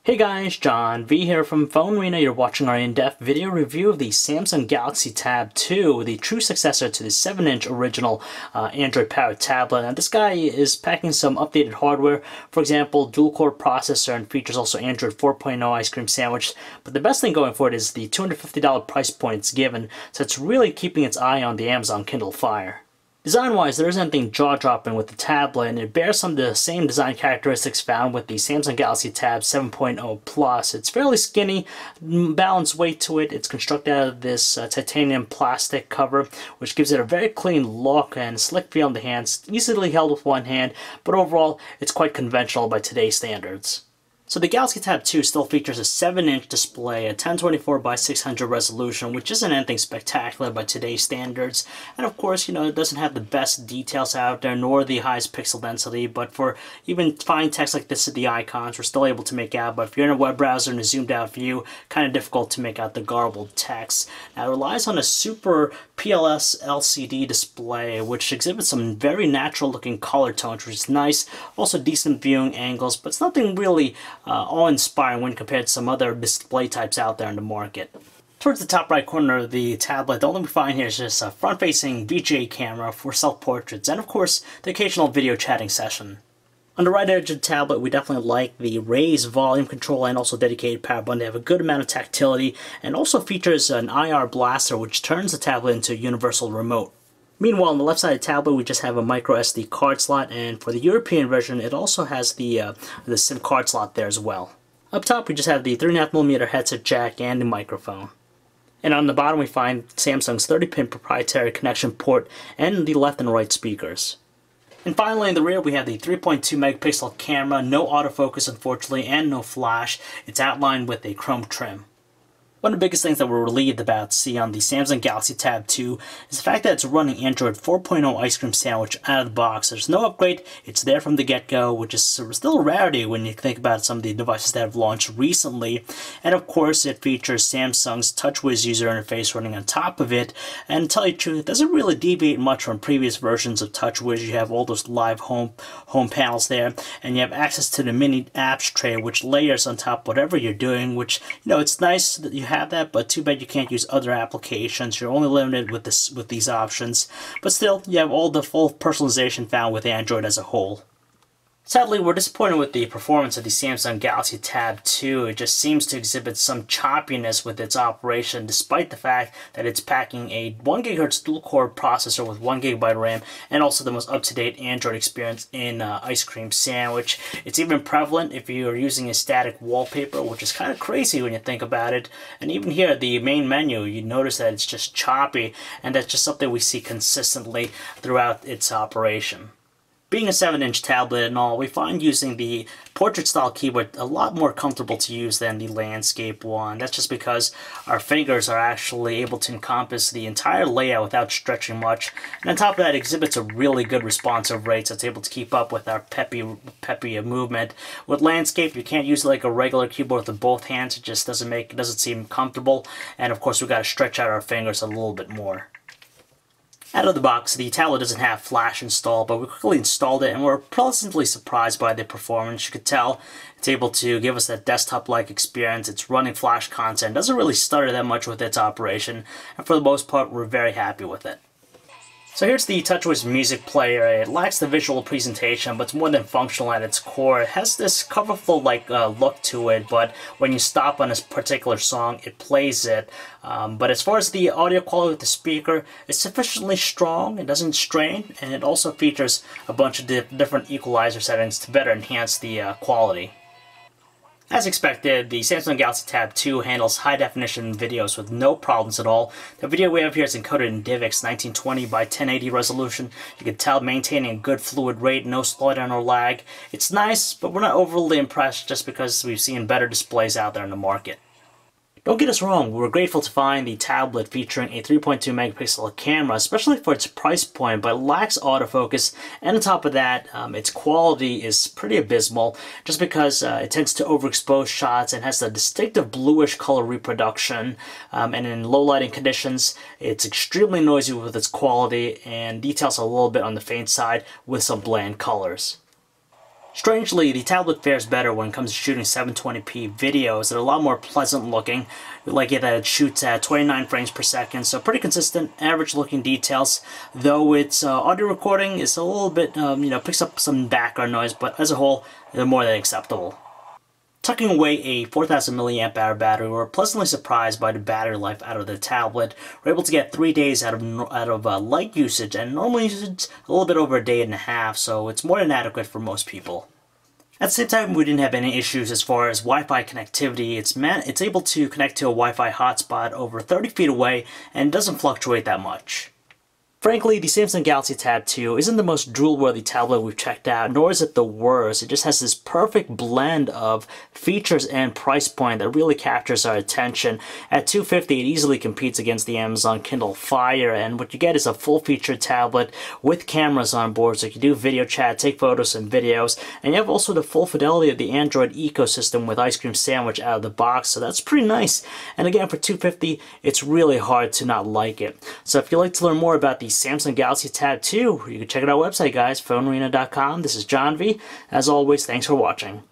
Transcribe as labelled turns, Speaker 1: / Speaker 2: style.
Speaker 1: Hey guys, John V here from PhoneArena. You're watching our in-depth video review of the Samsung Galaxy Tab 2, the true successor to the 7-inch original Android-powered tablet. Now this guy is packing some updated hardware, for example, dual-core processor, and features also Android 4.0 ice cream sandwich. But the best thing going for it is the $250 price point it's given, so it's really keeping its eye on the Amazon Kindle Fire. Design-wise, there isn't anything jaw-dropping with the tablet, and it bears some of the same design characteristics found with the Samsung Galaxy Tab 7.0 Plus. It's fairly skinny, balanced weight to it. It's constructed out of this titanium plastic cover, which gives it a very clean look and slick feel in the hands, easily held with one hand, but overall, it's quite conventional by today's standards. So the Galaxy Tab 2 still features a 7-inch display, a 1024 by 600 resolution, which isn't anything spectacular by today's standards. And of course, it doesn't have the best details out there, nor the highest pixel density, but for even fine text like this at the icons, we're still able to make out. But if you're in a web browser in a zoomed out view, kind of difficult to make out the garbled text. Now it relies on a super PLS LCD display, which exhibits some very natural looking color tones, which is nice. Also decent viewing angles, but it's nothing really awe-inspiring when compared to some other display types out there in the market. Towards the top right corner of the tablet, all we find here is just a front-facing VGA camera for self-portraits, and of course, the occasional video chatting session. On the right edge of the tablet, we definitely like the raised volume control and also dedicated power button. They have a good amount of tactility, and also features an IR blaster, which turns the tablet into a universal remote. Meanwhile, on the left side of the tablet, we just have a micro SD card slot, and for the European version, it also has the SIM card slot there as well. Up top, we just have the 3.5mm headset jack and the microphone. And on the bottom, we find Samsung's 30-pin proprietary connection port and the left and right speakers. And finally, in the rear, we have the 3.2 megapixel camera, no autofocus unfortunately, and no flash. It's outlined with a chrome trim. One of the biggest things that we're relieved about to see on the Samsung Galaxy Tab 2 is the fact that it's running Android 4.0 ice cream sandwich out of the box. There's no upgrade, it's there from the get-go, which is still a rarity when you think about some of the devices that have launched recently. And of course, it features Samsung's TouchWiz user interface running on top of it. And to tell you the truth, it doesn't really deviate much from previous versions of TouchWiz. You have all those live home panels there, and you have access to the mini apps tray, which layers on top of whatever you're doing, which, it's nice that you have that, but too bad you can't use other applications. You're only limited with these options, but still you have all the full personalization found with Android as a whole. Sadly, we're disappointed with the performance of the Samsung Galaxy Tab 2. It just seems to exhibit some choppiness with its operation, despite the fact that it's packing a 1 GHz dual-core processor with 1 GB RAM, and also the most up-to-date Android experience in Ice Cream Sandwich. It's even prevalent if you're using a static wallpaper, which is kind of crazy when you think about it. And even here, the main menu, you notice that it's just choppy, and that's just something we see consistently throughout its operation. Being a 7-inch tablet and all, we find using the portrait-style keyboard a lot more comfortable to use than the landscape one. That's just because our fingers are actually able to encompass the entire layout without stretching much. And on top of that, it exhibits a really good responsive rate, so it's able to keep up with our peppy movement. With landscape, you can't use it like a regular keyboard with both hands. It just doesn't seem comfortable. And of course, we've got to stretch out our fingers a little bit more. Out of the box, the tablet doesn't have Flash installed, but we quickly installed it and we're pleasantly surprised by the performance. You could tell it's able to give us that desktop-like experience. It's running Flash content, doesn't really stutter that much with its operation, and for the most part, we're very happy with it. So here's the TouchWiz music player. It lacks the visual presentation, but it's more than functional at its core. It has this colorful-like look to it, but when you stop on a particular song, it plays it. But as far as the audio quality of the speaker, it's sufficiently strong, it doesn't strain, and it also features a bunch of different equalizer settings to better enhance the quality. As expected, the Samsung Galaxy Tab 2 handles high-definition videos with no problems at all. The video we have here is encoded in DivX 1920 by 1080 resolution. You can tell maintaining a good fluid rate, no slowdown or lag. It's nice, but we're not overly impressed just because we've seen better displays out there in the market. Don't get us wrong, we're grateful to find the tablet featuring a 3.2 megapixel camera, especially for its price point, but it lacks autofocus, and on top of that, its quality is pretty abysmal, just because it tends to overexpose shots and has a distinctive bluish color reproduction, and in low lighting conditions, it's extremely noisy with its quality, and details a little bit on the faint side with some bland colors. Strangely, the tablet fares better when it comes to shooting 720p videos. They're a lot more pleasant looking, like it shoots at 29 frames per second, so pretty consistent, average looking details, though its audio recording is a little bit, picks up some background noise, but as a whole, they're more than acceptable. Tucking away a 4000 milliamp hour battery, we were pleasantly surprised by the battery life out of the tablet. We're able to get 3 days out of light usage, and normal usage a little bit over a day and a half, so it's more than adequate for most people. At the same time, we didn't have any issues as far as Wi-Fi connectivity. It's able to connect to a Wi-Fi hotspot over 30 feet away and doesn't fluctuate that much. Frankly, the Samsung Galaxy Tab 2 isn't the most drool-worthy tablet we've checked out, nor is it the worst. It just has this perfect blend of features and price point that really captures our attention. At $250, it easily competes against the Amazon Kindle Fire, and what you get is a full-featured tablet with cameras on board, so you can do video chat, take photos and videos, and you have also the full fidelity of the Android ecosystem with Ice Cream Sandwich out of the box, so that's pretty nice. And again, for $250, it's really hard to not like it. So if you'd like to learn more about the Samsung Galaxy Tab 2, you can check out our website, guys, phonearena.com. This is John V. As always, thanks for watching.